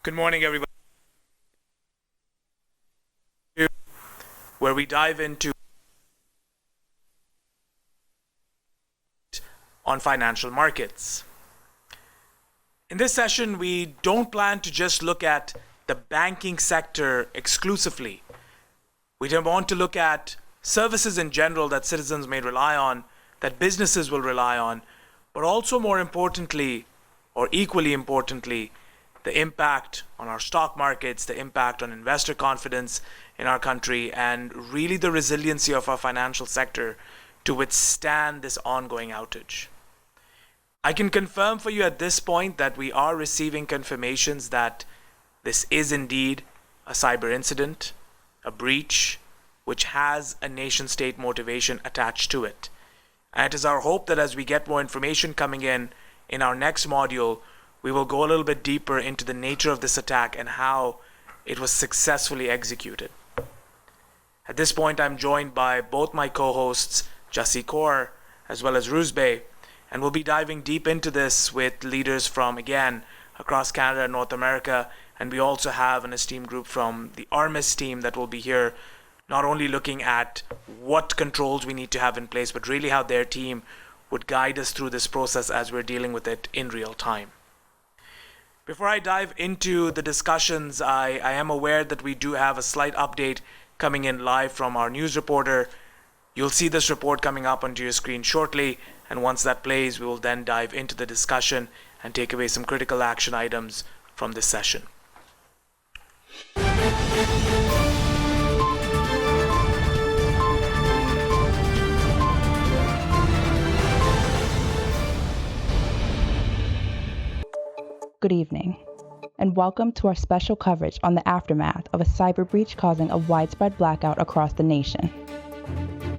Good morning, everybody. Where we dive into on financial markets. In this session, we don't plan to just look at the banking sector exclusively. We don't want to look at services in general that citizens may rely on, that businesses will rely on, but also more importantly, or equally importantly, the impact on our stock markets, the impact on investor confidence in our country, and really the resiliency of our financial sector to withstand this ongoing outage. I can confirm for you at this point that we are receiving confirmations that this is indeed a cyber incident, a breach, which has a nation-state motivation attached to it. And it is our hope that as we get more information coming in our next module, we will go a little bit deeper into the nature of this attack and how it was successfully executed. At this point, I'm joined by both my co-hosts, Jassi Kaur, as well as Ruzbe, and we'll be diving deep into this with leaders from, again, across Canada and North America, and we also have an esteemed group from the Armis team that will be here, not only looking at what controls we need to have in place, but really how their team would guide us through this process as we're dealing with it in real time. Before I dive into the discussions, I am aware that we do have a slight update coming in live from our news reporter. You'll see this report coming up onto your screen shortly, and once that plays, we will then dive into the discussion and take away some critical action items from this session. Good evening, and welcome to our special coverage on the aftermath of a cyber breach causing a widespread blackout across the nation.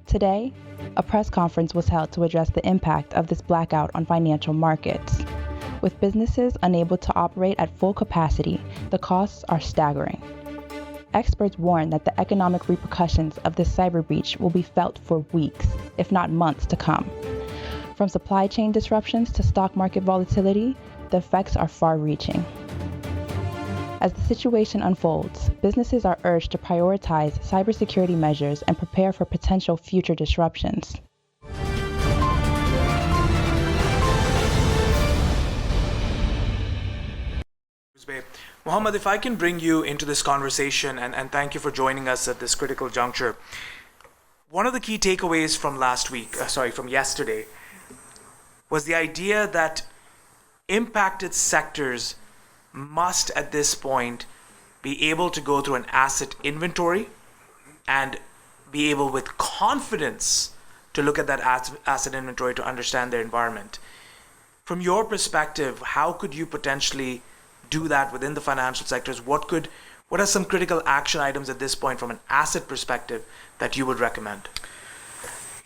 Today, a press conference was held to address the impact of this blackout on financial markets. With businesses unable to operate at full capacity, the costs are staggering. Experts warn that the economic repercussions of this cyber breach will be felt for weeks, if not months, to come. From supply chain disruptions to stock market volatility, the effects are far-reaching. As the situation unfolds, businesses are urged to prioritize cybersecurity measures and prepare for potential future disruptions. Mohammed, if I can bring you into this conversation, and thank you for joining us at this critical juncture. One of the key takeaways from from yesterday, was the idea that impacted sectors must at this point be able to go through an asset inventory and be able with confidence to look at that asset inventory to understand their environment. From your perspective, how could you potentially do that within the financial sectors? What are some critical action items at this point from an asset perspective that you would recommend?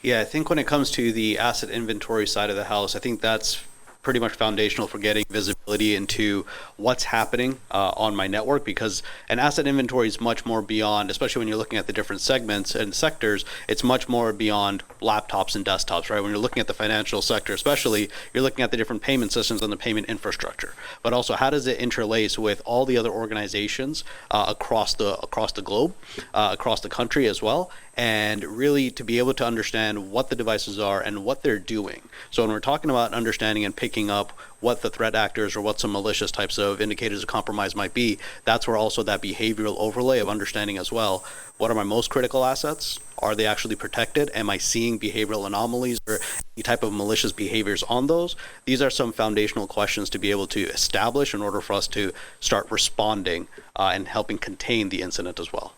Yeah, I think when it comes to the asset inventory side of the house, I think that's pretty much foundational for getting visibility into what's happening on my network, because an asset inventory is much more beyond, especially when you're looking at the different segments and sectors, it's much more beyond laptops and desktops, right? When you're looking at the financial sector, especially, you're looking at the different payment systems and the payment infrastructure, but also how does it interlace with all the other organizations across the globe, across the country as well, and really to be able to understand what the devices are and what they're doing. So when we're talking about understanding and picking up what the threat actors or what some malicious types of indicators of compromise might be, that's where also that behavioral overlay of understanding as well. What are my most critical assets? Are they actually protected? Am I seeing behavioral anomalies or any type of malicious behaviors on those? These are some foundational questions to be able to establish in order for us to start responding and helping contain the incident as well.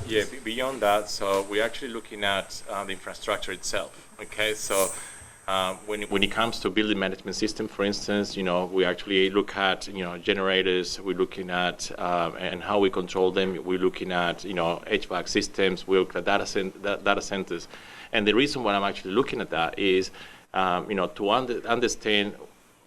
Yeah, beyond that, so we're actually looking at the infrastructure itself. Okay, so when it comes to building management system, for instance, we actually look at generators. We're looking at and how we control them. We're looking at HVAC systems. We look at data centers, and the reason why I'm actually looking at that is to understand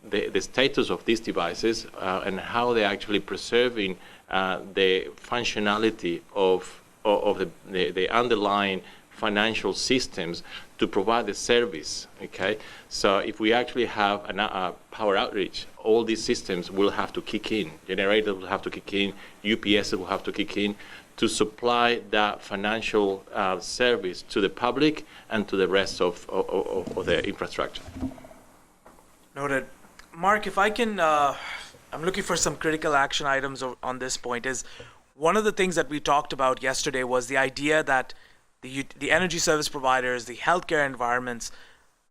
the status of these devices and how they're actually preserving the functionality of the underlying financial systems to provide the service, okay? So if we actually have a power outage, all these systems will have to kick in. Generators will have to kick in, UPS will have to kick in to supply that financial service to the public and to the rest of the infrastructure. Noted. Mark, if I can, I'm looking for some critical action items on this point. Is one of the things that we talked about yesterday was the idea that the energy service providers, the healthcare environments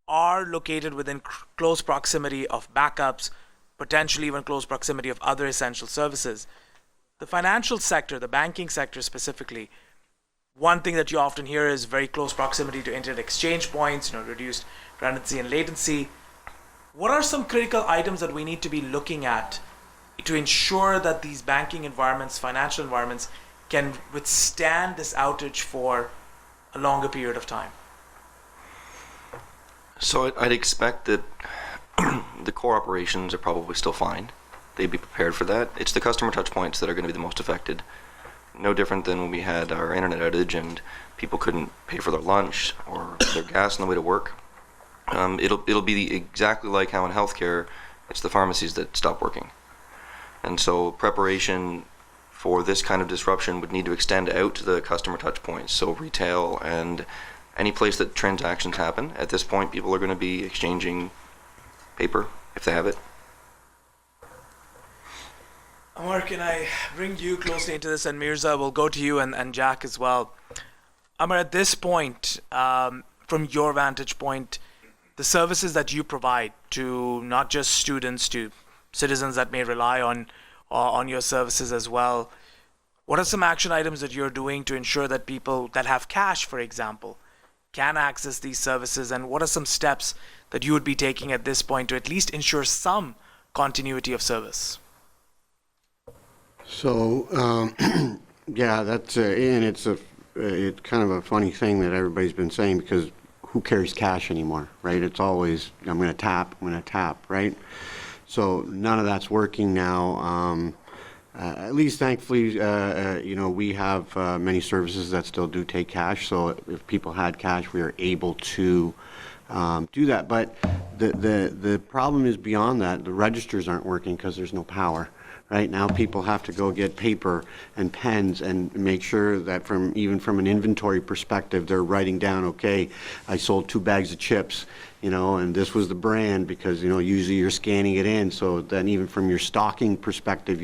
are located within close proximity of backups, potentially even close proximity of other essential services. The financial sector, the banking sector specifically, one thing that you often hear is very close proximity to internet exchange points, reduced redundancy and latency. What are some critical items that we need to be looking at to ensure that these banking environments, financial environments, can withstand this outage for a longer period of time? So I'd expect that the core operations are probably still fine. They'd be prepared for that. It's the customer touch points that are going to be the most affected. No different than when we had our internet outage and people couldn't pay for their lunch or their gas on the way to work. It'll be exactly like how in healthcare, it's the pharmacies that stop working. And so preparation for this kind of disruption would need to extend out to the customer touch points. So retail and any place that transactions happen. At this point, people are going to be exchanging paper if they have it. Amar, can I bring you closely into this? And Mirza, will go to you and Jack as well. Amar, at this point, from your vantage point, the services that you provide to not just students, to citizens that may rely on your services as well, what are some action items that you're doing to ensure that people that have cash, for example, can access these services? And what are some steps that you would be taking at this point to at least ensure some continuity of service? So, yeah, that's and it's kind of a funny thing that everybody's been saying, because who carries cash anymore, right? It's always, I'm going to tap, right? So none of that's working now. At least thankfully, we have many services that still do take cash. So if people had cash, we are able to do that. But the problem is beyond that. The registers aren't working because there's no power. Right now, people have to go get paper and pens and make sure that even from an inventory perspective, they're writing down, okay, I sold 2 bags of chips, and this was the brand, because, usually you're scanning it in. So then even from your stocking perspective,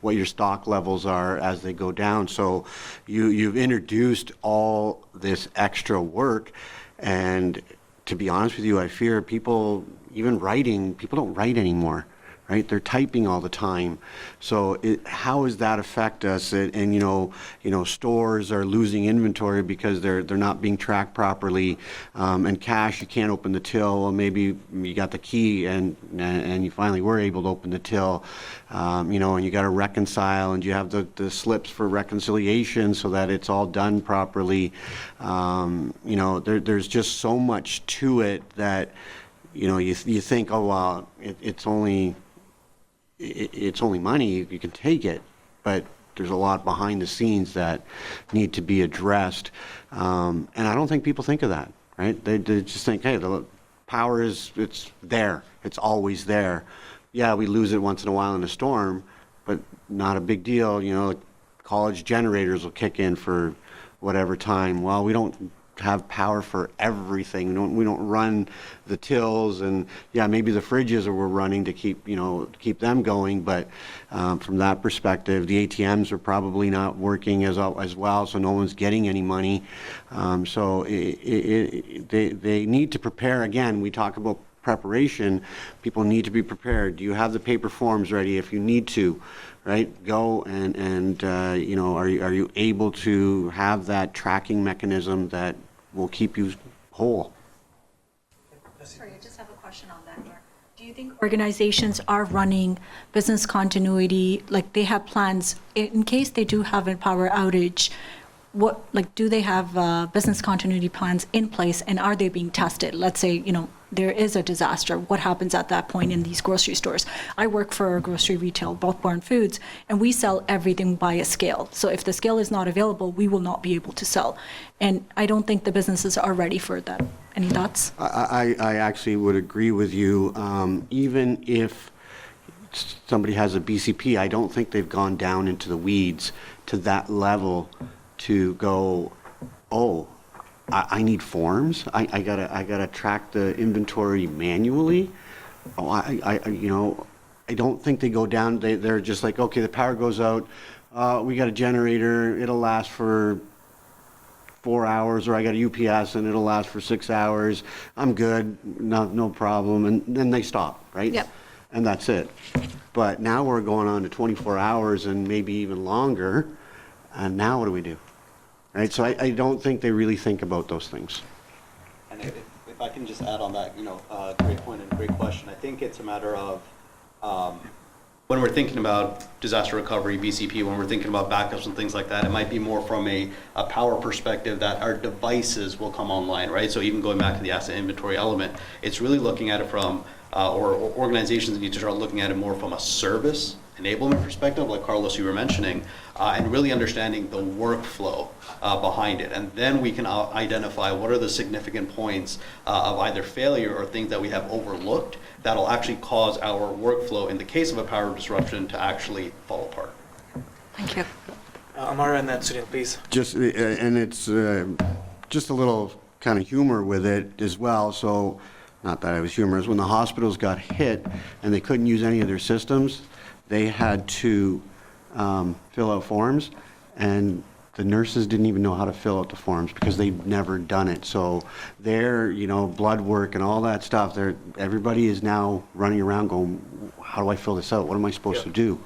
what your stock levels are as they go down. So you've introduced all this extra work. And to be honest with you, I fear people don't write anymore. Right, they're typing all the time. So how does that affect us? And stores are losing inventory because they're not being tracked properly. And cash, you can't open the till. Well, maybe you got the key and you finally were able to open the till. And you got to reconcile, and you have the slips for reconciliation so that it's all done properly. There's just so much to it that you think, oh well, it's only money, you can take it, but there's a lot behind the scenes that need to be addressed. And I don't think people think of that, right? They just think, hey, the power it's there. It's always there. Yeah, we lose it once in a while in a storm, but not a big deal. College generators will kick in for whatever time. Well, we don't have power for everything. We don't run the tills, and yeah, maybe the fridges we're running to keep them going. But from that perspective, the ATMs are probably not working as well, so no one's getting any money. So they need to prepare. Again, we talk about preparation. People need to be prepared. Do you have the paper forms ready if you need to? Right, go and are you able to have that tracking mechanism that will keep you whole? Sorry, I just have a question on that, Mark. Do you think organizations are running business continuity, like they have plans in case they do have a power outage? what, like, do they have business continuity plans in place, and are they being tested? Let's say, there is a disaster. What happens at that point in these grocery stores? I work for a grocery retail, Buckborn Foods, and we sell everything by a scale. So if the scale is not available, we will not be able to sell. And I don't think the businesses are ready for that. Any thoughts? I actually would agree with you. Even if somebody has a BCP, I don't think they've gone down into the weeds to that level to go, oh, I need forms. I gotta track the inventory manually. Oh, I don't think they go down. They're just like, okay, the power goes out. We got a generator. It'll last for 4 hours, or I got a UPS and it'll last for 6 hours. I'm good. No problem. And then they stop, right? Yep. And that's it. But now we're going on to 24 hours and maybe even longer. And now what do we do? Right, so I don't think they really think about those things. And if I can just add on that, great point and great question. I think it's a matter of when we're thinking about disaster recovery, BCP, when we're thinking about backups and things like that, it might be more from a power perspective that our devices will come online, right? So even going back to the asset inventory element, it's really looking at it from, or organizations need to start looking at it more from a service enablement perspective, like Carlos, you were mentioning, and really understanding the workflow behind it. And then we can identify what are the significant points of either failure or things that we have overlooked that'll actually cause our workflow, in the case of a power disruption, to actually fall apart. Thank you. Amara and then Sunil, please. Just, and it's just a little kind of humor with it as well. So, not that I was humorous, when the hospitals got hit and they couldn't use any of their systems, they had to fill out forms, and the nurses didn't even know how to fill out the forms because they'd never done it. So their, blood work and all that stuff, everybody is now running around going, how do I fill this out? What am I supposed to do?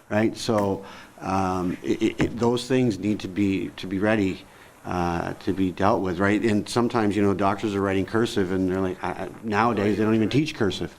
Right? So those things need to be ready to be dealt with, right? And sometimes, doctors are writing cursive, and they're like, nowadays they don't even teach cursive.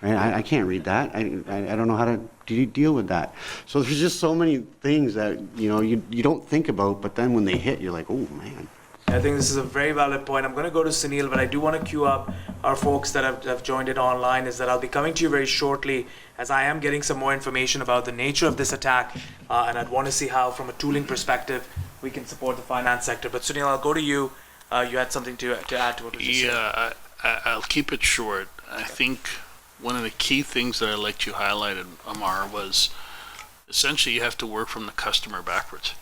Right? I can't read that. I don't know how to deal with that. So there's just so many things that you don't think about, but then when they hit, you're like, oh man. I think this is a very valid point. I'm going to go to Sunil, but I do want to queue up our folks that have joined it online. Is that I'll be coming to you very shortly, as I am getting some more information about the nature of this attack, and I'd want to see how, from a tooling perspective, we can support the finance sector. But Sunil, I'll go to you. You had something to add to what we just said. Yeah, I'll keep it short. I think one of the key things that I liked you highlighted, Amar, was essentially you have to work from the customer backwards.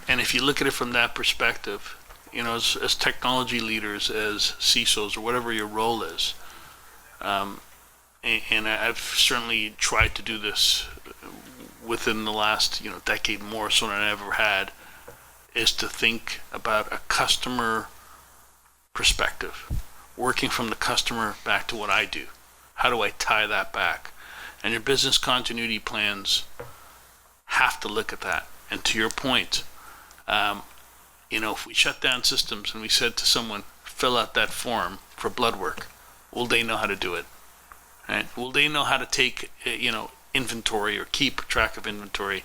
And if you look at it from that perspective, as technology leaders, as CISOs, or whatever your role is, and I've certainly tried to do this within the last decade more so than I ever had, is to think about a customer perspective, working from the customer back to what I do. How do I tie that back? And your business continuity plans have to look at that. And to your point, if we shut down systems and we said to someone, fill out that form for blood work, will they know how to do it? Right? Will they know how to take, inventory or keep track of inventory?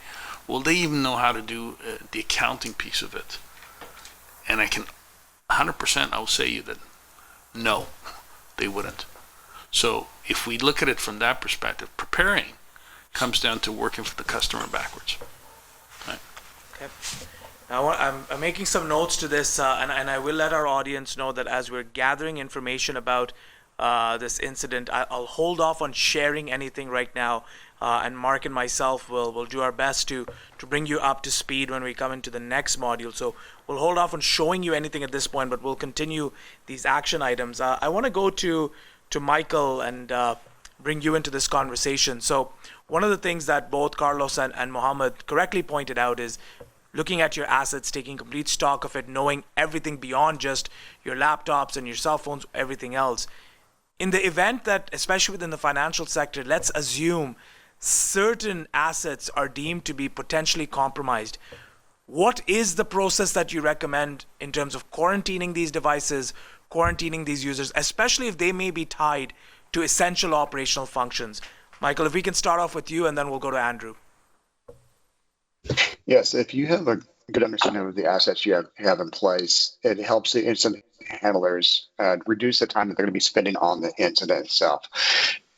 Will they even know how to do the accounting piece of it? And I can 100% I will say you that no, they wouldn't. So if we look at it from that perspective, preparing comes down to working for the customer backwards. Right. Okay. Now I'm making some notes to this, and I will let our audience know that as we're gathering information about this incident, I'll hold off on sharing anything right now, and Mark and myself will do our best to bring you up to speed when we come into the next module. So we'll hold off on showing you anything at this point, but we'll continue these action items. I want to go to Michael and bring you into this conversation. So one of the things that both Carlos and Mohammed correctly pointed out is looking at your assets, taking complete stock of it, knowing everything beyond just your laptops and your cell phones, everything else. In the event that, especially within the financial sector, let's assume certain assets are deemed to be potentially compromised, what is the process that you recommend in terms of quarantining these devices, quarantining these users, especially if they may be tied to essential operational functions? Michael, if we can start off with you, and then we'll go to Andrew. Yes, if you have a good understanding of the assets you have in place, it helps the incident handlers reduce the time that they're going to be spending on the incident itself.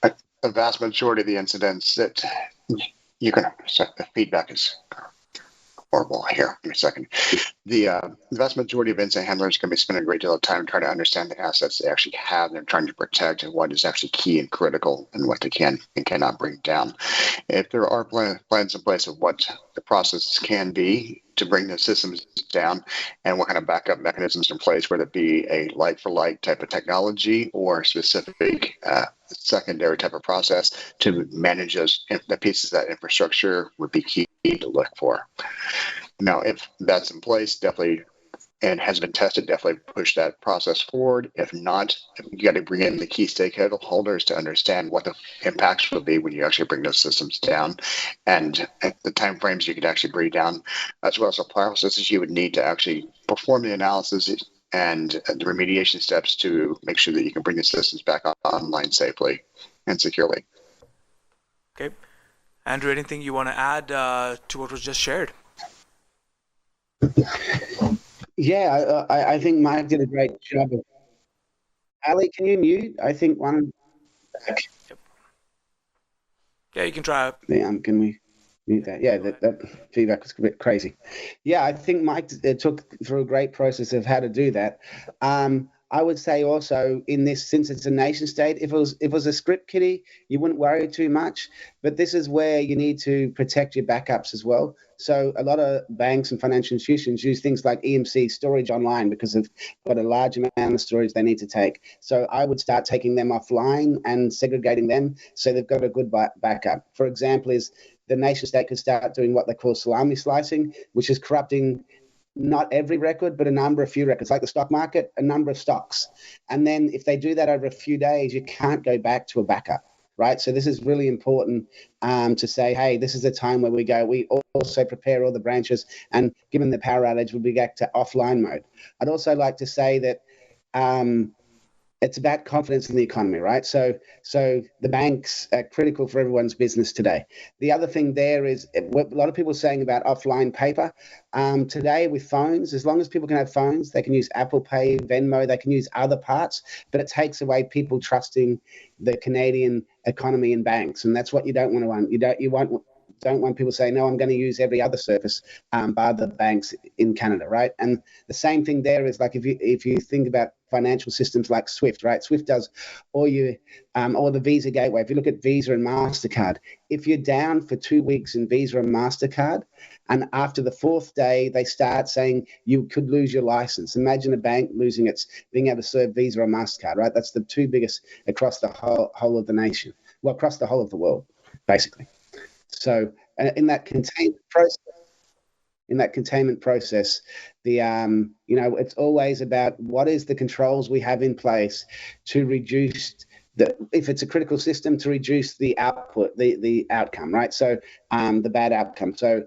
A, a vast majority of the incidents that you can, sorry, the feedback is horrible here. Give me a second. The vast majority of incident handlers are going to be spending a great deal of time trying to understand the assets they actually have and they're trying to protect and what is actually key and critical and what they can and cannot bring down. If there are plans in place of what the processes can be to bring the systems down and what kind of backup mechanisms in place, whether it be a like-for-like type of technology or specific secondary type of process to manage the pieces of that infrastructure would be key to look for. Now, if that's in place, definitely, and has been tested, definitely push that process forward. If not, you got to bring in the key stakeholders to understand what the impacts will be when you actually bring those systems down and the timeframes you could actually bring down, as well as the processes you would need to actually perform the analysis and the remediation steps to make sure that you can bring the systems back online safely and securely. Okay. Andrew, anything you want to add to what was just shared? Yeah, I think Mike did a great job. Ali, can you mute? I think one. Yeah, you can try. Can we mute that? Yeah, that feedback was a bit crazy. Yeah, I think Mike took through a great process of how to do that. I would say also in this, since it's a nation state, if it was a script kiddie, you wouldn't worry too much. But this is where you need to protect your backups as well. So a lot of banks and financial institutions use things like EMC storage online because they've got a large amount of storage they need to take. So I would start taking them offline and segregating them so they've got a good backup. For example, is the nation state could start doing what they call salami slicing, which is corrupting not every record, but a few records, like the stock market, a number of stocks. And then if they do that over a few days, you can't go back to a backup, right? So this is really important to say, hey, this is the time where we also prepare all the branches, and given the power outage, we'll be back to offline mode. I'd also like to say that it's about confidence in the economy, right? So the banks are critical for everyone's business today. The other thing there is what a lot of people are saying about offline paper. Today with phones, as long as people can have phones, they can use Apple Pay, Venmo, they can use other parts, but it takes away people trusting the Canadian economy and banks, and that's what you don't want to want. You don't want people saying, no, I'm going to use every other service bar the banks in Canada, right? And the same thing there is like if you think about financial systems like SWIFT, right? SWIFT does all the Visa gateway. If you look at Visa and MasterCard, if you're down for 2 weeks in Visa and MasterCard, and after the fourth day, they start saying you could lose your license. Imagine a bank losing being able to serve Visa or MasterCard, right? That's the two biggest across the whole of the nation, well, across the whole of the world, basically. So in that containment process, it's always about what is the controls we have in place to reduce if it's a critical system, to reduce the output, the outcome, right? So the bad outcome. So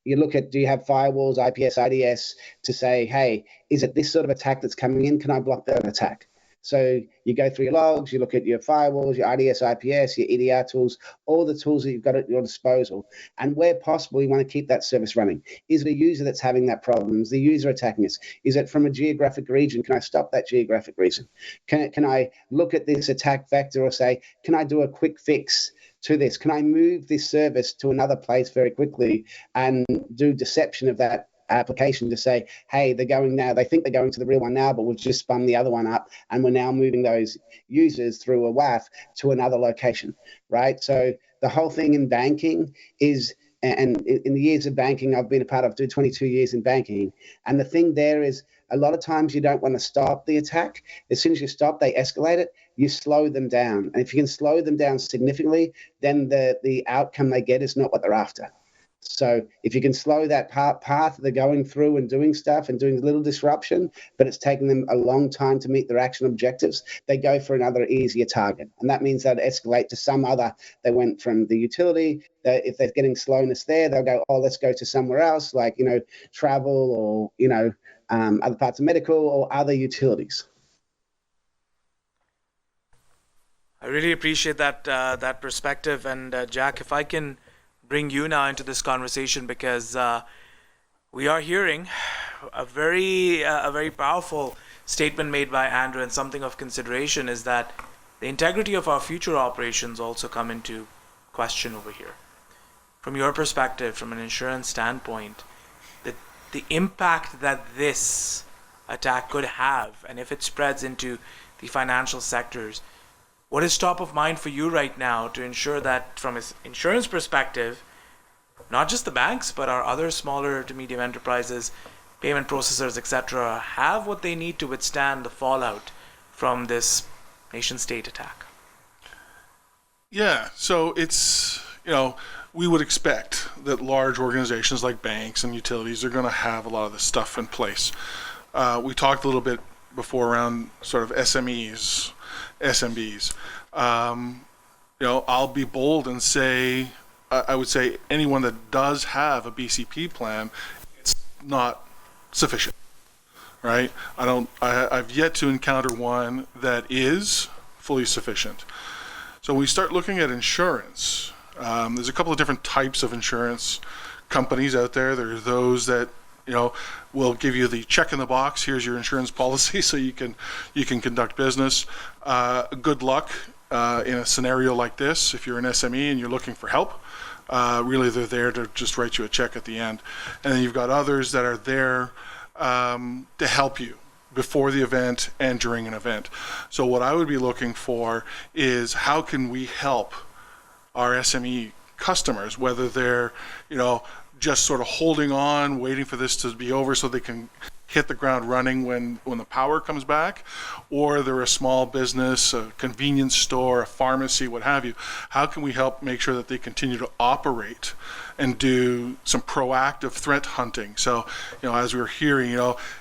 you look at, do you have firewalls, IPS, IDS to say, hey, is it this sort of attack that's coming in? Can I block that attack? So you go through your logs, you look at your firewalls, your IDS, IPS, your EDR tools, all the tools that you've got at your disposal. And where possible, you want to keep that service running. Is it a user that's having that problem? Is the user attacking us? Is it from a geographic region? Can I stop that geographic region? Can I look at this attack vector or say, can I do a quick fix to this? Can I move this service to another place very quickly and do deception of that application to say, hey, they think they're going to the real one now, but we've just spun the other one up and we're now moving those users through a WAF to another location, right? So the whole thing in banking is, and in the years of banking I've been a part of, 22 years in banking, and the thing there is a lot of times you don't want to stop the attack. As soon as you stop, they escalate it, you slow them down. And if you can slow them down significantly, then the outcome they get is not what they're after. So if you can slow that path they're going through and doing stuff and doing a little disruption, but it's taking them a long time to meet their action objectives, they go for another easier target. And that means they'll escalate to some other. They went from the utility. If they're getting slowness there, they'll go, oh, let's go to somewhere else, like, travel or, other parts of medical or other utilities. I really appreciate that perspective. And Jack, if I can bring you now into this conversation because we are hearing a very powerful statement made by Andrew, and something of consideration is that the integrity of our future operations also come into question over here. From your perspective, from an insurance standpoint, the impact that this attack could have, and if it spreads into the financial sectors, what is top of mind for you right now to ensure that from an insurance perspective, not just the banks, but our other smaller to medium enterprises, payment processors, etc., have what they need to withstand the fallout from this nation-state attack? Yeah, so it's, we would expect that large organizations like banks and utilities are going to have a lot of this stuff in place. We talked a little bit before around sort of SMEs, SMBs. I'll be bold and say, I would say anyone that does have a BCP plan, it's not sufficient, right? I've yet to encounter one that is fully sufficient. So when we start looking at insurance, there's a couple of different types of insurance companies out there. There are those that will give you the check in the box. Here's your insurance policy, so you can conduct business. Good luck in a scenario like this. If you're an SME and you're looking for help, really they're there to just write you a check at the end. And then you've got others that are there to help you before the event and during an event. So what I would be looking for is how can we help our SME customers, whether they're just sort of holding on, waiting for this to be over so they can hit the ground running when the power comes back, or they're a small business, a convenience store, a pharmacy, what have you. How can we help make sure that they continue to operate and do some proactive threat hunting? So, as we were hearing,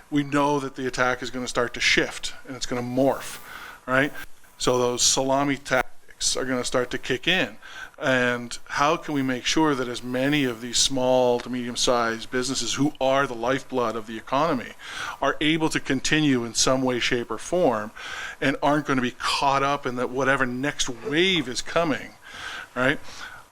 we know that the attack is going to start to shift and it's going to morph, right? So those salami tactics are going to start to kick in. And how can we make sure that as many of these small to medium-sized businesses who are the lifeblood of the economy are able to continue in some way, shape, or form and aren't going to be caught up in that whatever next wave is coming, right?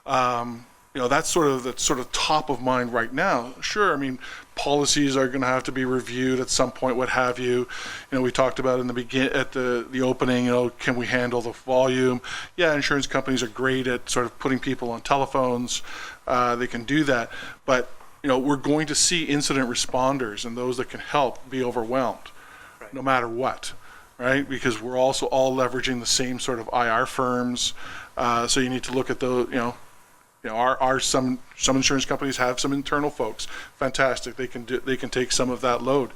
That's sort of top of mind right now. Sure, I mean, policies are going to have to be reviewed at some point, what have you. We talked about in the opening, can we handle the volume? Yeah, insurance companies are great at sort of putting people on telephones. They can do that. But, we're going to see incident responders and those that can help be overwhelmed, right, no matter what, right? Because we're also all leveraging the same sort of IR firms. So you need to look at those, some insurance companies have some internal folks. Fantastic. They can take some of that load,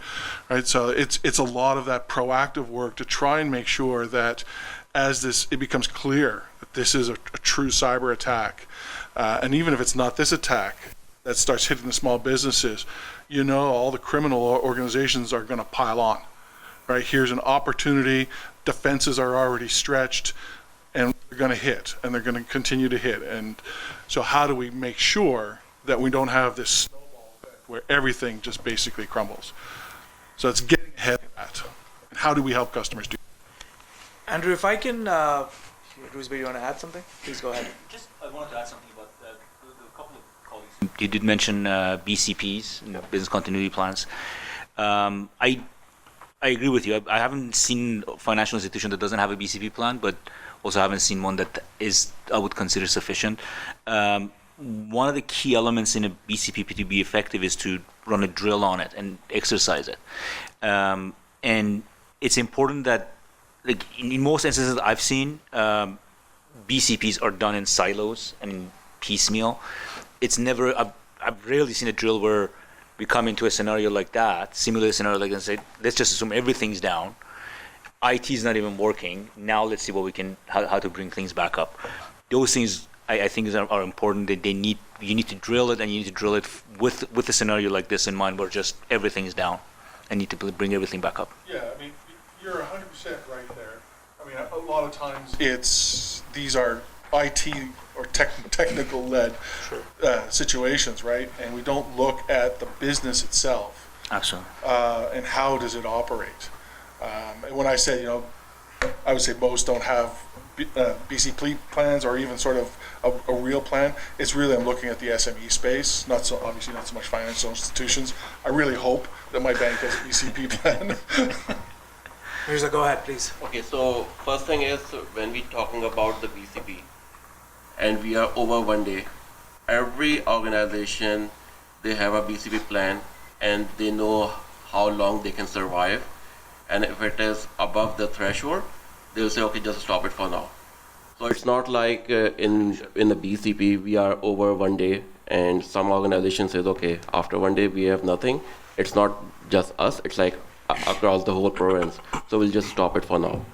right? So it's a lot of that proactive work to try and make sure that as it becomes clear that this is a true cyber attack, and even if it's not this attack that starts hitting the small businesses, all the criminal organizations are going to pile on, right? Here's an opportunity. Defenses are already stretched. And they're going to hit, and they're going to continue to hit. And so how do we make sure that we don't have this snowball effect where everything just basically crumbles? So it's getting ahead of that. And how do we help customers do that? Andrew, if I can, Roosby, you want to add something? Please go ahead. I wanted to add something about a couple of colleagues. You did mention BCPs, business continuity plans. I agree with you. I haven't seen a financial institution that doesn't have a BCP plan, but also haven't seen one that I would consider sufficient. One of the key elements in a BCP to be effective is to run a drill on it and exercise it. And it's important that, like in most instances I've seen, BCPs are done in silos and in piecemeal. I've rarely seen a drill where we come into a scenario like that, simulate a scenario like that, and say, let's just assume everything's down. IT is not even working. Now let's see how to bring things back up. Those things I think are important. That you need to drill it, and you need to drill it with a scenario like this in mind, where just everything is down, and need to bring everything back up. Yeah, I mean, you're 100% right there. I mean, a lot of times these are IT or technical led situations, right? And we don't look at the business itself. Absolutely. And how does it operate? And when I say, I would say most don't have BCP plans or even sort of a real plan. It's really, I'm looking at the SME space, obviously not so much financial institutions. I really hope that my bank has a BCP plan. Mirza, go ahead, please. Okay, so first thing is when we talking about the BCP and we are over one day, every organization, they have a BCP plan and they know how long they can survive. And if it is above the threshold, they'll say, okay, just stop it for now. So it's not like in the BCP, we are over one day and some organization says, okay, after one day we have nothing. It's not just us, it's like across the whole province. So we'll just stop it for now.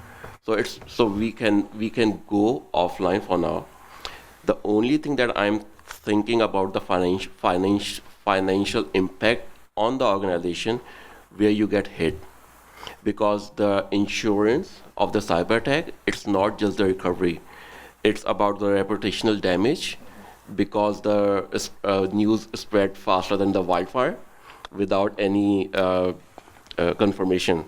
So we can go offline for now. The only thing that I'm thinking about the financial impact on the organization where you get hit, because the insurance of the cyber attack, it's not just the recovery, it's about the reputational damage, because the news spread faster than the wildfire without any confirmation.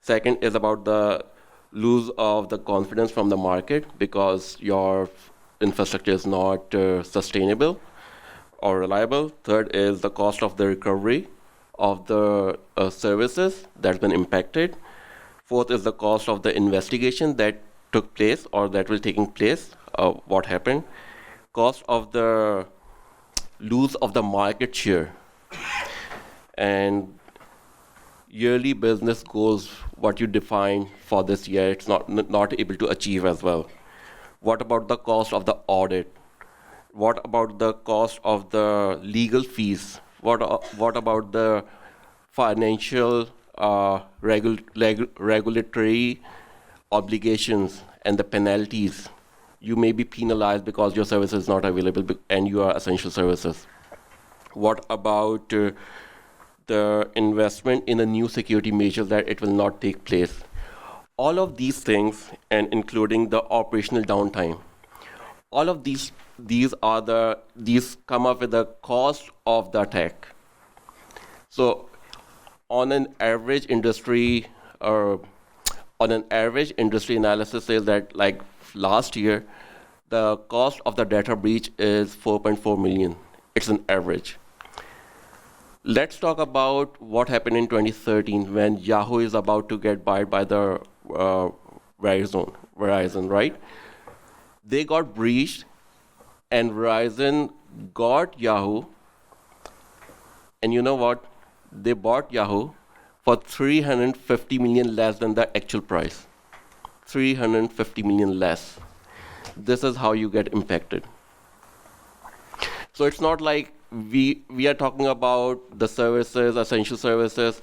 Second is about the lose of the confidence from the market because your infrastructure is not sustainable or reliable. Third is the cost of the recovery of the services that's been impacted. Fourth is the cost of the investigation that took place or that will taking place, what happened. Cost of the lose of the market share. And yearly business goals, what you define for this year, it's not able to achieve as well. What about the cost of the audit? What about the cost of the legal fees? What about the financial regulatory obligations and the penalties? You may be penalized because your service is not available and you are essential services. What about the investment in a new security measures that it will not take place? All of these things, and including the operational downtime, all of these come up with the cost of the attack. So on an average industry analysis says that like last year, the cost of the data breach is 4.4 million. It's an average. Let's talk about what happened in 2013 when Yahoo is about to get bought by the Verizon, right? They got breached and Verizon got Yahoo. And you know what? They bought Yahoo for 350 million less than the actual price. 350 million less. This is how you get impacted. So it's not like we are talking about the services, essential services.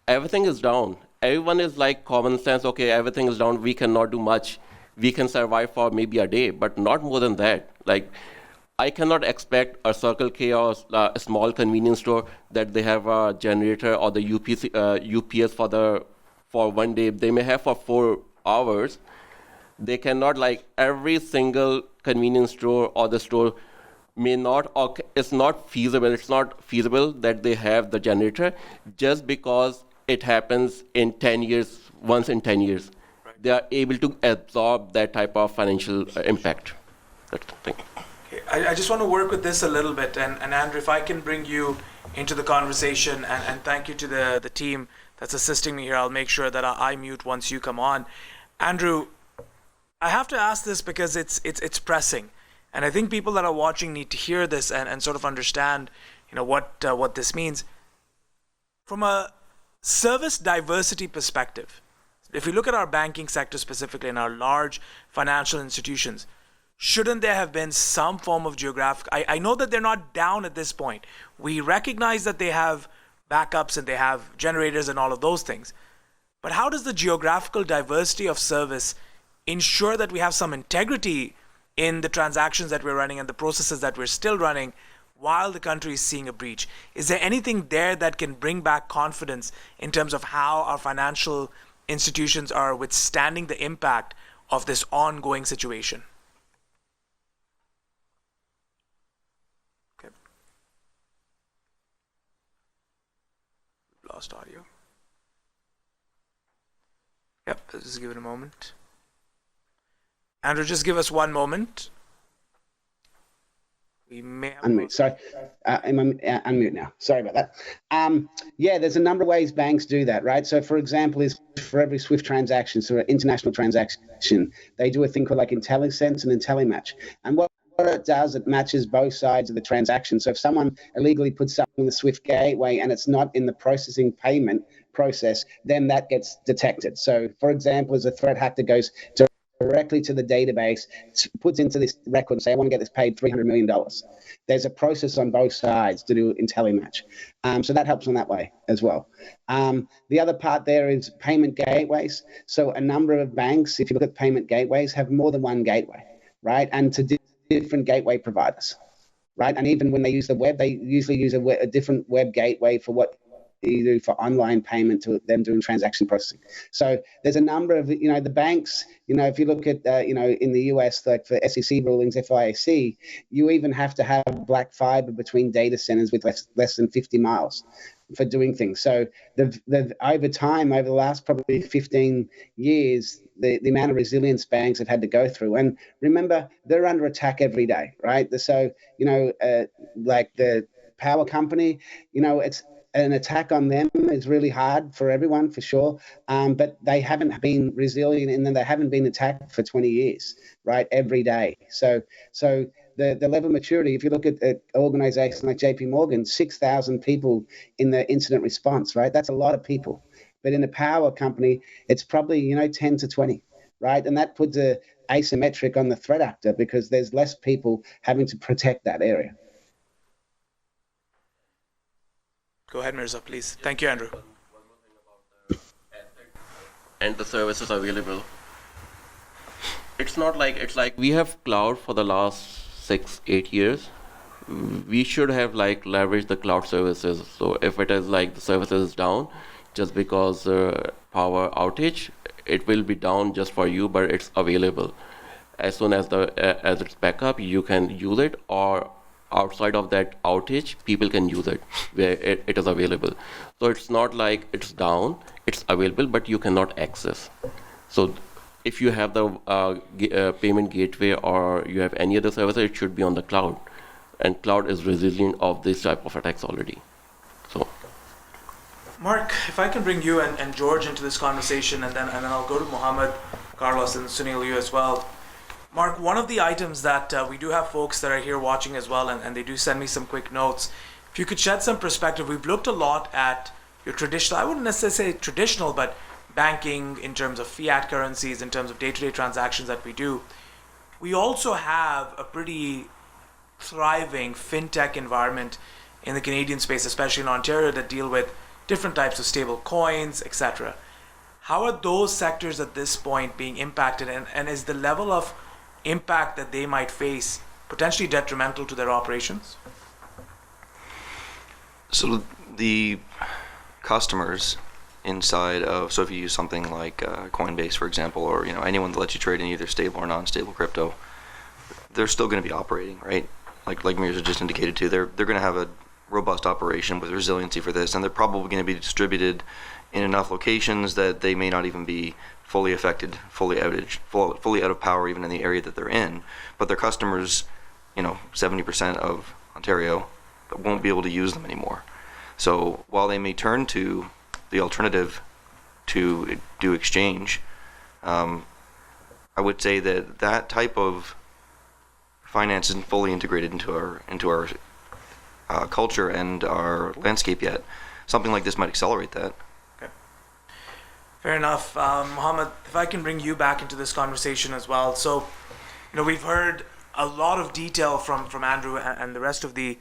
Everything is down. Everyone is like common sense, okay, everything is down, we cannot do much. We can survive for maybe a day, but not more than that. Like, I cannot expect a Circle K or a small convenience store that they have a generator or the UPS for one day. They may have for 4 hours. They cannot, like, every single convenience store or the store may not, or it's not feasible that they have the generator just because it happens in 10 years, once in 10 years. Right. They are able to absorb that type of financial impact. That's the thing. Okay. I just want to work with this a little bit. And Andrew, if I can bring you into the conversation, and thank you to the team that's assisting me here. I'll make sure that I mute once you come on. Andrew, I have to ask this because it's pressing. And I think people that are watching need to hear this and sort of understand, what this means. From a service diversity perspective, if we look at our banking sector specifically and our large financial institutions, shouldn't there have been some form of geographic? I know that they're not down at this point. We recognize that they have backups and they have generators and all of those things. But how does the geographical diversity of service ensure that we have some integrity in the transactions that we're running and the processes that we're still running while the country is seeing a breach? Is there anything there that can bring back confidence in terms of how our financial institutions are withstanding the impact of this ongoing situation? Okay. Lost audio. Yep, let's just give it a moment. Andrew, just give us one moment. We may have Unmute. Sorry, unmute now. Sorry about that. Yeah, there's a number of ways banks do that, right? So, for example, is for every SWIFT transaction, so an international transaction, they do a thing called like IntelliSense and IntelliMatch. And what it does, it matches both sides of the transaction. So if someone illegally puts something in the SWIFT gateway and it's not in the processing payment process, then that gets detected. So, for example, as a threat actor goes directly to the database, puts into this record and say, I want to get this paid $300 million. There's a process on both sides to do IntelliMatch. So that helps on that way as well. The other part there is payment gateways. So a number of banks, if you look at payment gateways, have more than one gateway, right? And to different gateway providers, right? And even when they use the web, they usually use a different web gateway for what you do for online payment to them doing transaction processing. So there's a number of, the banks, if you look at, in the US, like for SEC rulings, FIAC, you even have to have black fiber between data centers with less than 50 miles for doing things. So they've over time, over the last probably 15 years, the amount of resilience banks have had to go through. And remember, they're under attack every day, right? So, like the power company, it's an attack on them is really hard for everyone, for sure. But they haven't been resilient, and then they haven't been attacked for 20 years, right? Every day. So the level of maturity, if you look at an organization like JP Morgan, 6,000 people in the incident response, right? That's a lot of people. But in a power company, it's probably, 10 to 20, right? And that puts a asymmetric on the threat actor because there's less people having to protect that area. Go ahead, Mirza, please. Thank you, Andrew. And the services available. It's like we have cloud for the last 6-8 years. We should have leveraged the cloud services. So if it is like the service is down just because power outage, it will be down just for you, but it's available. As soon as as it's back up, you can use it, or outside of that outage, people can use it where it is available. So it's not like it's down, it's available, but you cannot access. So if you have the payment gateway or you have any other service, it should be on the cloud. And cloud is resilient of this type of attacks already. So, Mark, if I can bring you and George into this conversation, and then I'll go to Mohammed, Carlos, and Sunil, you as well. Mark, one of the items that we do have folks that are here watching as well, and they do send me some quick notes. If you could shed some perspective, we've looked a lot at your traditional, I wouldn't necessarily say traditional, but banking in terms of fiat currencies, in terms of day-to-day transactions that we do. We also have a pretty thriving fintech environment in the Canadian space, especially in Ontario, that deal with different types of stable coins, etc. How are those sectors at this point being impacted, and is the level of impact that they might face potentially detrimental to their operations? So the customers inside of, so if you use something like Coinbase, for example, or anyone that lets you trade in either stable or non-stable crypto, they're still going to be operating, right? Like Mirza just indicated too, they're going to have a robust operation with resiliency for this, and they're probably going to be distributed in enough locations that they may not even be fully affected, fully out of power even in the area that they're in. But their customers, 70% of Ontario, won't be able to use them anymore. So while they may turn to the alternative to do exchange, I would say that type of finance isn't fully integrated into our culture and our landscape yet. Something like this might accelerate that. Okay. Fair enough. Mohammed, if I can bring you back into this conversation as well. So, we've heard a lot of detail from Andrew and the rest of the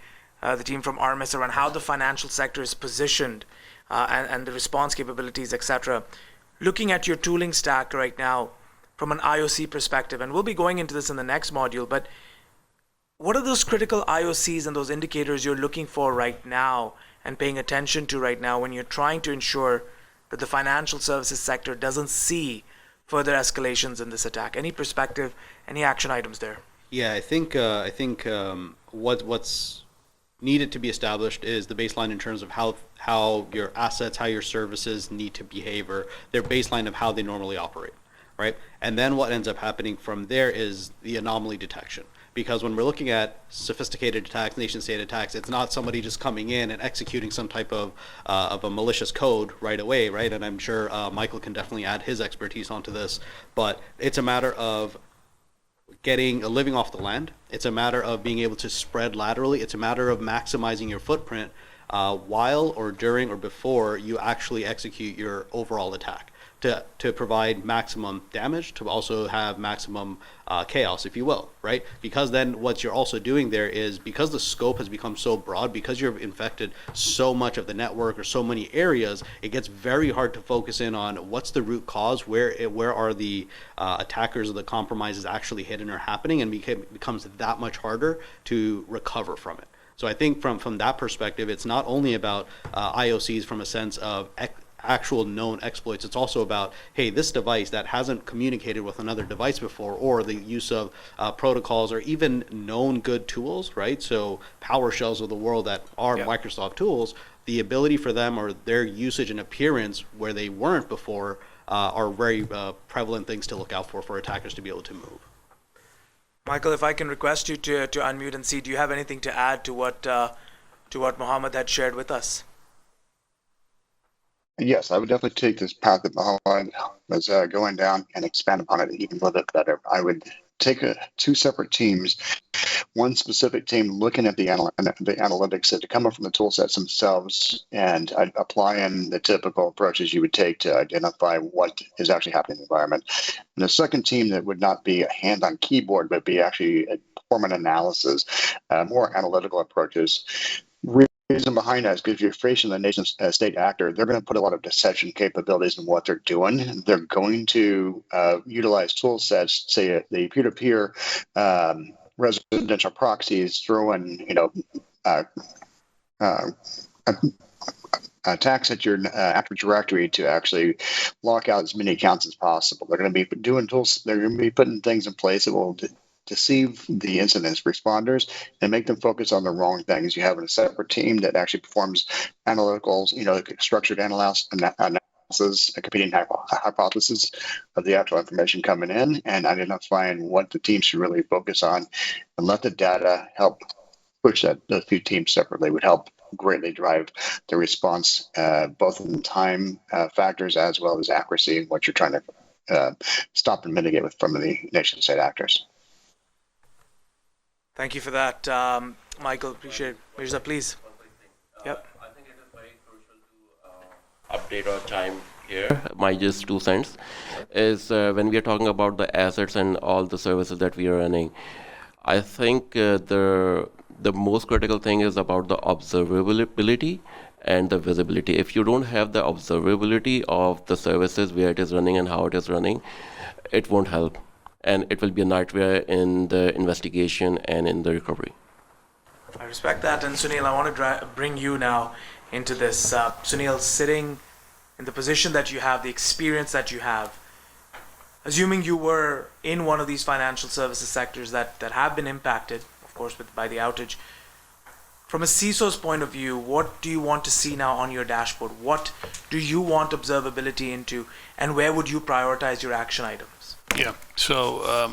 team from Armis around how the financial sector is positioned and the response capabilities, etc. Looking at your tooling stack right now from an IOC perspective, and we'll be going into this in the next module, but what are those critical IOCs and those indicators you're looking for right now and paying attention to right now when you're trying to ensure that the financial services sector doesn't see further escalations in this attack? Any perspective, any action items there? Yeah, I think what's needed to be established is the baseline in terms of how your assets, how your services need to behave, or their baseline of how they normally operate. right? And then what ends up happening from there is the anomaly detection. Because when we're looking at sophisticated attacks, nation-state attacks, it's not somebody just coming in and executing some type of a malicious code right away, right? And I'm sure Michael can definitely add his expertise onto this. But it's a matter of living off the land. It's a matter of being able to spread laterally. It's a matter of maximizing your footprint while or during or before you actually execute your overall attack to provide maximum damage, to also have maximum chaos, if you will, right? Because then what you're also doing there is, because the scope has become so broad, because you've infected so much of the network or so many areas, it gets very hard to focus in on what's the root cause, where are the attackers or the compromises actually hidden or happening, and becomes that much harder to recover from it. So I think from that perspective, it's not only about IOCs from a sense of actual known exploits. It's also about, hey, this device that hasn't communicated with another device before, or the use of protocols or even known good tools, right? So PowerShells of the world that are Microsoft tools, the ability for them or their usage and appearance where they weren't before are very prevalent things to look out for attackers to be able to move. Michael, if I can request you to unmute and see, do you have anything to add to what Mohammed had shared with us? Yes, I would definitely take this path that Mohammed was going down and expand upon it even a little bit better. I would take two separate teams, one specific team looking at the analytics to come up from the tool sets themselves and apply in the typical approaches you would take to identify what is actually happening in the environment. And the second team that would not be a hand on keyboard, but be actually perform an analysis, more analytical approaches. Reason behind that is because if you're facing the nation state actor, they're going to put a lot of deception capabilities in what they're doing. They're going to utilize tool sets, say the peer-to-peer residential proxies, throw in, attacks at your Active Directory to actually lock out as many accounts as possible. They're going to be doing tools. They're going to be putting things in place that will deceive the incident responders and make them focus on the wrong things. You have a separate team that actually performs analyticals, structured analysis, competing hypothesis of the actual information coming in, and identifying what the team should really focus on, and let the data help push those few teams separately would help greatly drive the response, both in time factors as well as accuracy in what you're trying to stop and mitigate from the nation state actors. Thank you for that, Michael. Appreciate it. Mirza, please. Yep. I think it is very crucial to update our time here. My just 2 cents is when we are talking about the assets and all the services that we are running, I think the most critical thing is about the observability and the visibility. If you don't have the observability of the services, where it is running and how it is running, it won't help. And it will be a nightmare in the investigation and in the recovery. I respect that. And Sunil, I want to bring you now into this. Sunil, sitting in the position that you have, the experience that you have, assuming you were in one of these financial services sectors that have been impacted, of course, by the outage, from a CISO's point of view, what do you want to see now on your dashboard? What do you want observability into, and where would you prioritize your action items? Yeah. So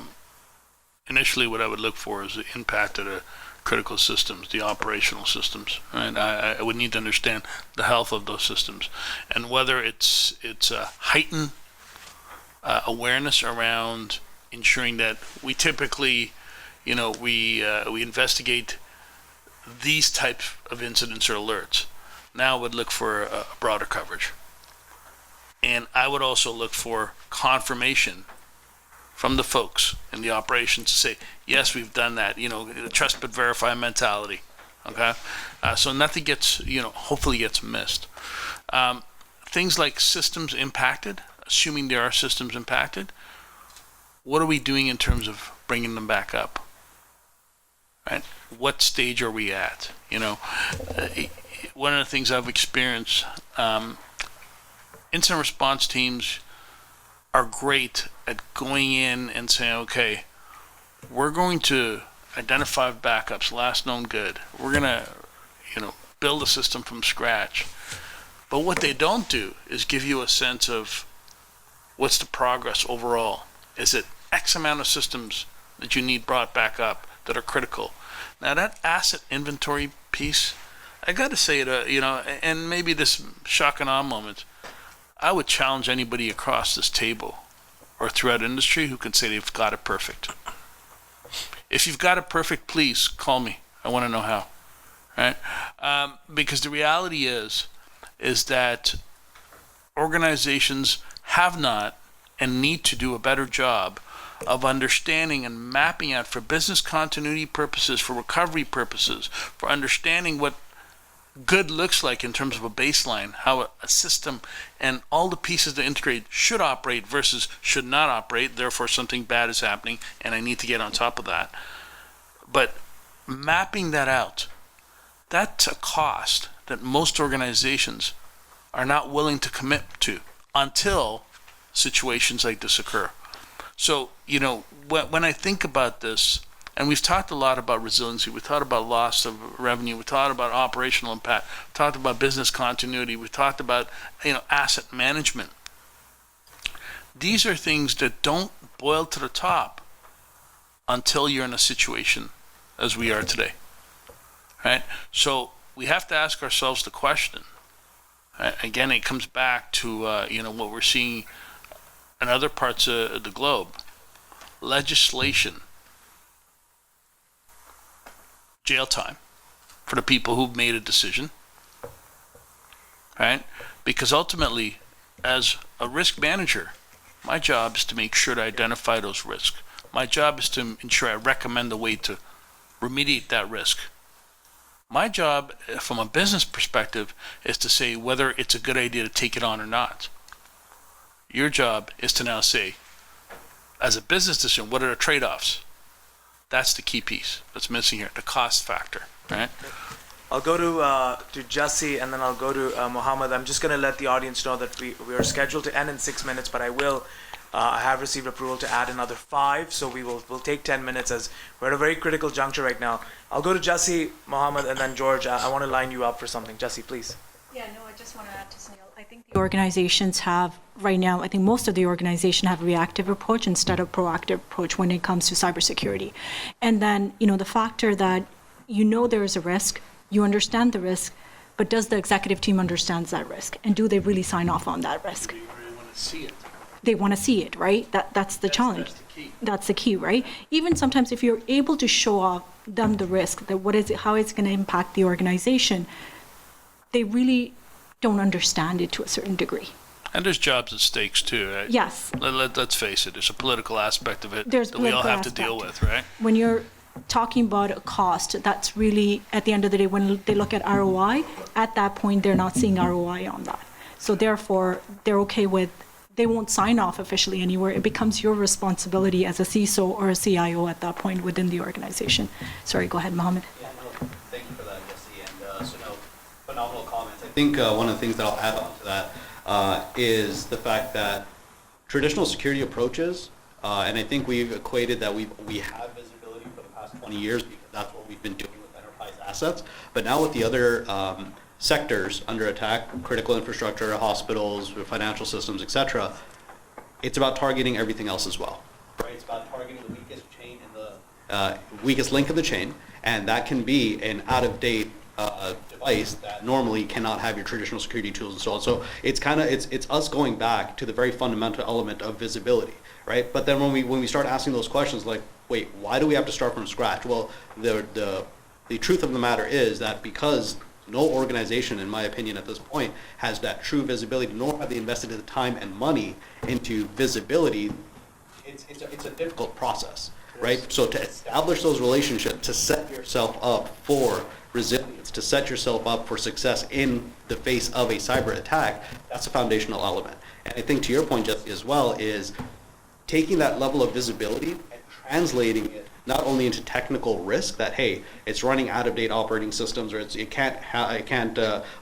initially, what I would look for is the impact of the critical systems, the operational systems. Right? I would need to understand the health of those systems, and whether it's a heightened awareness around ensuring that we typically, we investigate these types of incidents or alerts. Now I would look for a broader coverage, and I would also look for confirmation from the folks in the operations to say, yes, we've done that, the trust but verify mentality, okay? So nothing gets, hopefully gets missed. Things like systems impacted, assuming there are systems impacted, what are we doing in terms of bringing them back up, right? What stage are we at? One of the things I've experienced, incident response teams are great at going in and saying, okay, we're going to identify backups, last known good. We're going to, build a system from scratch. But what they don't do is give you a sense of What's the progress overall? Is it X amount of systems that you need brought back up that are critical? Now that asset inventory piece, I got to say it, and maybe this shock and awe moment, I would challenge anybody across this table or throughout industry who can say they've got it perfect. If you've got it perfect, please call me. I want to know how, right? Because the reality is that organizations have not and need to do a better job of understanding and mapping out for business continuity purposes, for recovery purposes, for understanding what good looks like in terms of a baseline, how a system and all the pieces that integrate should operate versus should not operate, therefore something bad is happening and I need to get on top of that. But mapping that out, that's a cost that most organizations are not willing to commit to until situations like this occur. So, when I think about this, and we've talked a lot about resiliency, we've talked about loss of revenue, we've talked about operational impact, we've talked about business continuity, we've talked about asset management. These are things that don't boil to the top until you're in a situation as we are today, right? So we have to ask ourselves the question. Again, it comes back to what we're seeing in other parts of the globe. Legislation, jail time for the people who've made a decision, right? Because ultimately, as a risk manager, my job is to make sure to identify those risks. My job is to ensure I recommend a way to remediate that risk. My job, from a business perspective, is to say whether it's a good idea to take it on or not. Your job is to now say, as a business decision, what are the trade-offs? That's the key piece that's missing here, the cost factor, right? I'll go to Jesse, and then I'll go to Mohammed. I'm just going to let the audience know that we are scheduled to end in 6 minutes, but I have received approval to add another 5, so we'll take 10 minutes as we're at a very critical juncture right now. I'll go to Jesse, Mohammed, and then George. I want to line you up for something. Jesse, please. Yeah, no, I just want to add to Sunil. I think the organizations have, right now, I think most of the organization have a reactive approach instead of proactive approach when it comes to cybersecurity. And then, the factor that there is a risk, you understand the risk, but does the executive team understand that risk? And do they really sign off on that risk? They really want to see it. They want to see it, right? That's the challenge. That's the key. That's the key, right? Even sometimes if you're able to show off them the risk, that how it's going to impact the organization, they really don't understand it to a certain degree. And there's jobs at stakes too, right? Yes. Let's face it, there's a political aspect of it There's that we all political have to deal with, right? When you're talking about a cost, that's really, at the end of the day, when they look at ROI, at that point, they're not seeing ROI on that. So therefore, they're okay with, they won't sign off officially anywhere. It becomes your responsibility as a CISO or a CIO at that point within the organization. Sorry, go ahead, Mohammed. Yeah, no, thank you for that, Jesse, and phenomenal comments. I think one of the things that I'll add on to that is the fact that traditional security approaches, and I think we've equated that we have visibility for the past 20 years because that's what we've been doing with enterprise assets, but now with the other sectors under attack, critical infrastructure, hospitals, financial systems, etc., it's about targeting everything else as well, right? It's about targeting the weakest chain in the weakest link of the chain, and that can be an out-of-date device that normally cannot have your traditional security tools installed. So it's us going back to the very fundamental element of visibility, right? But then when we start asking those questions, like, wait, why do we have to start from scratch? Well, the truth of the matter is that because no organization, in my opinion, at this point, has that true visibility, nor have they invested the time and money into visibility. It's a difficult process, right? So to establish those relationships, to set yourself up for resilience, to set yourself up for success in the face of a cyber attack, that's a foundational element. And I think to your point, Jesse, as well, is taking that level of visibility and translating it not only into technical risk that, hey, it's running out-of-date operating systems, or it can't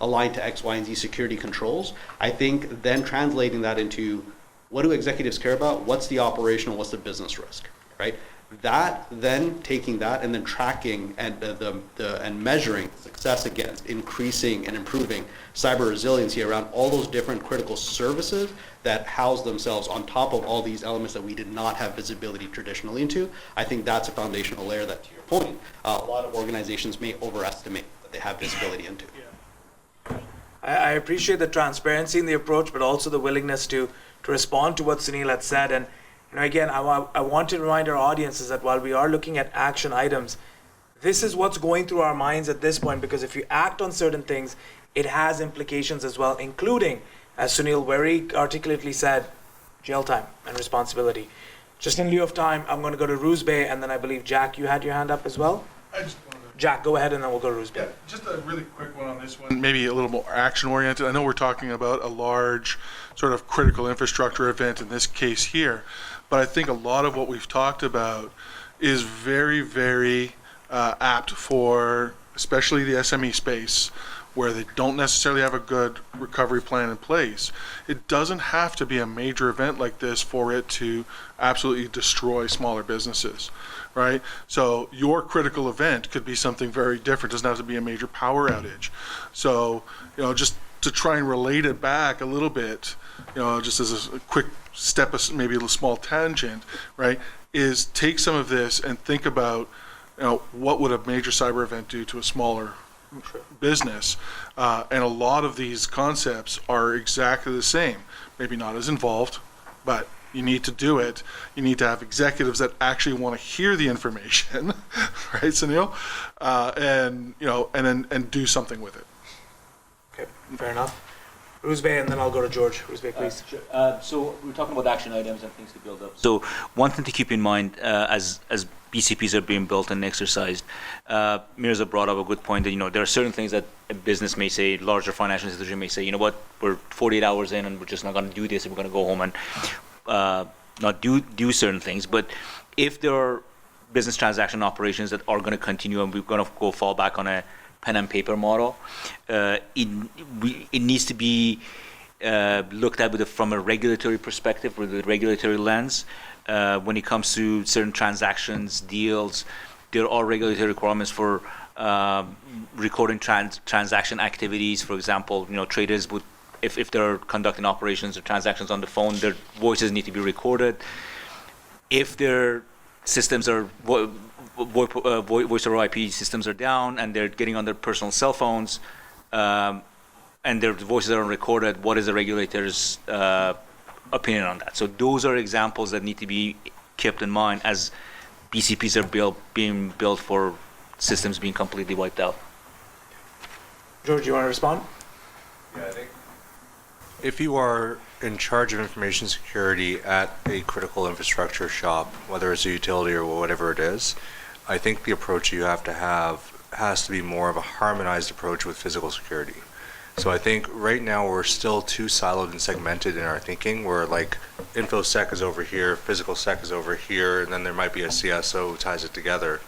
align to X, Y, and Z security controls. I think then translating that into what do executives care about? What's the operational? What's the business risk, right? That then taking that and then tracking and and measuring success against increasing and improving cyber resiliency around all those different critical services that house themselves on top of all these elements that we did not have visibility traditionally into. I think that's a foundational layer that, to your point, a lot of organizations may overestimate that they have visibility into. I appreciate the transparency in the approach, but also the willingness to respond to what Sunil had said. And again, I want to remind our audiences that while we are looking at action items, this is what's going through our minds at this point, because if you act on certain things, it has implications as well, including, as Sunil very articulately said, jail time and responsibility. Just in lieu of time, I'm going to go to Roos Bay, and then I believe, Jack, you had your hand up as well? Jack, go ahead, and then we'll go to Roos Bay. Yeah, just a really quick one on this one. Maybe a little more action-oriented. I know we're talking about a large sort of critical infrastructure event in this case here, but I think a lot of what we've talked about is very, very apt for especially the SME space, where they don't necessarily have a good recovery plan in place. It doesn't have to be a major event like this for it to absolutely destroy smaller businesses, right? So your critical event could be something very different. It doesn't have to be a major power outage. So, just to try and relate it back a little bit, just as a quick step, maybe a little small tangent, right, is take some of this and think about, what would a major cyber event do to a smaller business, and a lot of these concepts are exactly the same. Maybe not as involved, but you need to do it. You need to have executives that actually want to hear the information, right, Sunil? And do something with it. Okay, fair enough. Roos Bay, and then I'll go to George. Roos Bay, please. Sure. So we're talking about action items and things to build up. So one thing to keep in mind as BCPs are being built and exercised, Mirza brought up a good point that, there are certain things that a business may say, larger financial institution may say, you know what, we're 48 hours in and we're just not going to do this, and we're going to go home and not do certain things. But if there are business transaction operations that are going to continue and we're going to go fall back on a pen and paper model, it needs to be looked at from a regulatory perspective, with a regulatory lens. When it comes to certain transactions, deals, there are regulatory requirements for recording transaction activities. For example, traders would, if they're conducting operations or transactions on the phone, their voices need to be recorded. If their systems are voice over IP systems are down and they're getting on their personal cell phones, and their voices are recorded, what is the regulator's opinion on that? So those are examples that need to be kept in mind as BCPs are being built for systems being completely wiped out. George, you want to respond? Yeah, I think if you are in charge of information security at a critical infrastructure shop, whether it's a utility or whatever it is, I think the approach you have to have has to be more of a harmonized approach with physical security. So I think right now we're still too siloed and segmented in our thinking, where like InfoSec is over here, physical sec is over here, and then there might be a CSO who ties it together.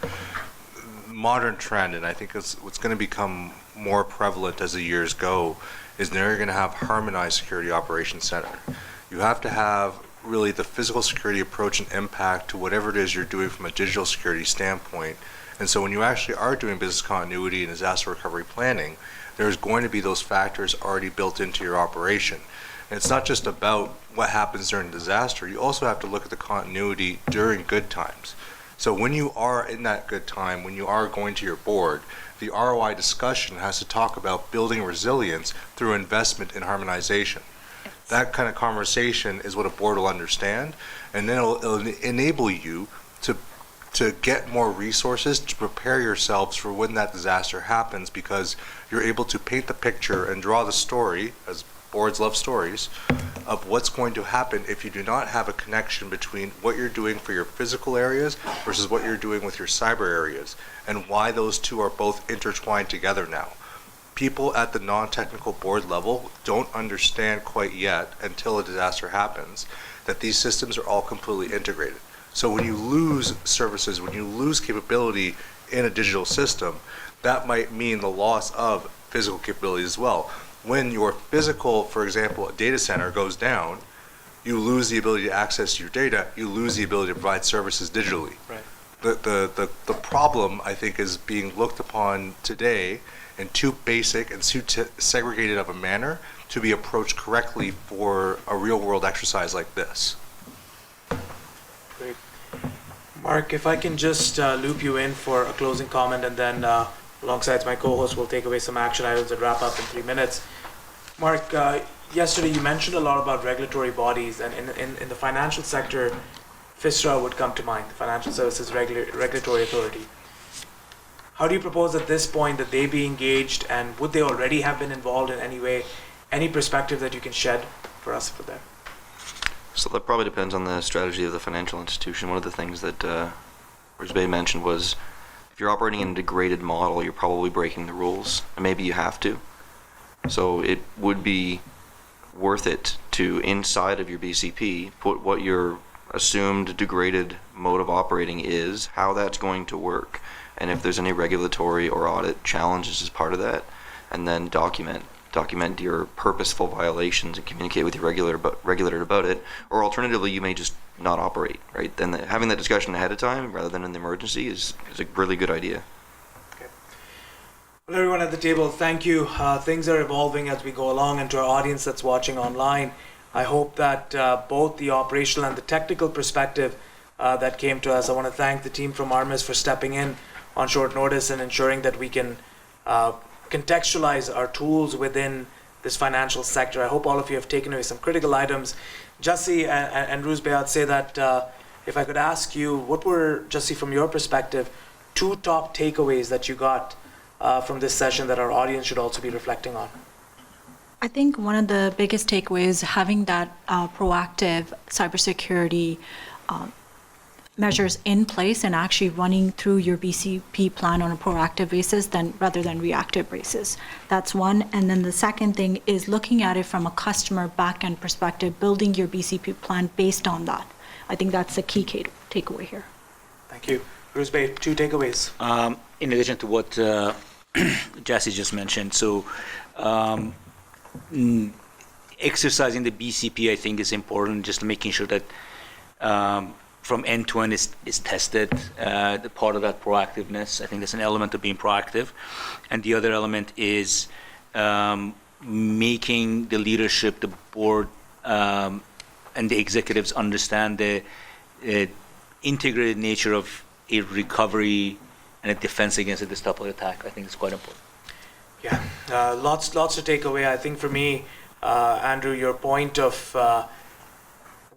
Modern trend, and I think it's what's going to become more prevalent as the years go, is now you're going to have harmonized security operations center. You have to have really the physical security approach and impact to whatever it is you're doing from a digital security standpoint. And so when you actually are doing business continuity and disaster recovery planning, there's going to be those factors already built into your operation. And it's not just about what happens during disaster. You also have to look at the continuity during good times. So when you are in that good time, when you are going to your board, the ROI discussion has to talk about building resilience through investment in harmonization. That kind of conversation is what a board will understand, and then it'll enable you to get more resources to prepare yourselves for when that disaster happens, because you're able to paint the picture and draw the story, as boards love stories, of what's going to happen if you do not have a connection between what you're doing for your physical areas versus what you're doing with your cyber areas, and why those two are both intertwined together now. People at the non-technical board level don't understand quite yet, until a disaster happens, that these systems are all completely integrated. So when you lose services, when you lose capability in a digital system, that might mean the loss of physical capability as well. When your physical, for example, data center goes down, you lose the ability to access your data, you lose the ability to provide services digitally. Right. the problem, I think, is being looked upon today in too basic and too segregated of a manner to be approached correctly for a real world exercise like this. Great. Mark, if I can just loop you in for a closing comment, and then alongside my co-host, we'll take away some action items and wrap up in 3 minutes. Mark, yesterday you mentioned a lot about regulatory bodies, and in the financial sector, FSRA would come to mind, the Financial Services Regulatory Authority. How do you propose at this point that they be engaged, and would they already have been involved in any way? Any perspective that you can shed for us for that? So that probably depends on the strategy of the financial institution. One of the things that Rizbe mentioned was if you're operating in a degraded model, you're probably breaking the rules, and maybe you have to. So it would be worth it to, inside of your BCP, put what your assumed degraded mode of operating is, how that's going to work, and if there's any regulatory or audit challenges as part of that, and then document your purposeful violations and communicate with your regulator about it, or alternatively you may just not operate, right? Then having that discussion ahead of time rather than in the emergency is a really good idea. Okay. Well, everyone at the table, thank you. Things are evolving as we go along, and to our audience that's watching online, I hope that both the operational and the technical perspective that came to us, I want to thank the team from Armis for stepping in on short notice and ensuring that we can contextualize our tools within this financial sector. I hope all of you have taken away some critical items. Jussi and Rizbe, I'd say that if I could ask you, what were, Jussi, from your perspective, 2 top takeaways that you got from this session that our audience should also be reflecting on? I think one of the biggest takeaways, having that proactive cybersecurity measures in place and actually running through your BCP plan on a proactive basis rather than reactive basis. That's one. And then the second thing is looking at it from a customer back-end perspective, building your BCP plan based on that. I think that's the key takeaway here. Thank you. Rizbe, 2 takeaways. In addition to what Jassie just mentioned, so exercising the BCP, I think, is important, just making sure that from end to end is tested, the part of that proactiveness. I think there's an element of being proactive. And the other element is making the leadership, the board, and the executives understand the integrated nature of a recovery and a defense against this type of attack. I think it's quite important. Yeah, lots to take away. I think for me, Andrew, your point of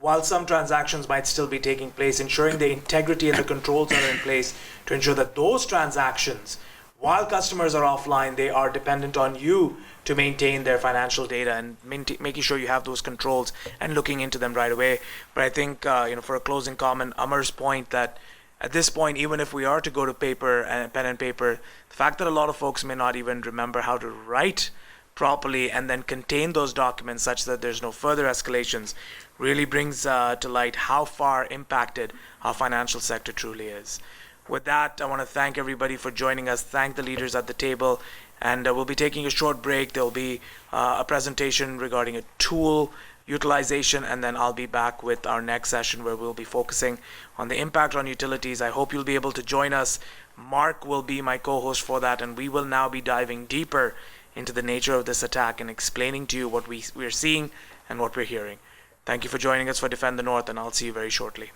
while some transactions might still be taking place, ensuring the integrity and the controls are in place to ensure that those transactions, while customers are offline, they are dependent on you to maintain their financial data and making sure you have those controls and looking into them right away. But I think, for a closing comment, Amar's point that at this point, even if we are to go to paper and pen and paper, the fact that a lot of folks may not even remember how to write properly and then contain those documents such that there's no further escalations really brings to light how far impacted our financial sector truly is. With that, I want to thank everybody for joining us, thank the leaders at the table, and we'll be taking a short break. There'll be a presentation regarding a tool utilization, and then I'll be back with our next session where we'll be focusing on the impact on utilities. I hope you'll be able to join us. Mark will be my co-host for that, and we will now be diving deeper into the nature of this attack and explaining to you what we're seeing and what we're hearing. Thank you for joining us for Defend the North, and I'll see you very shortly.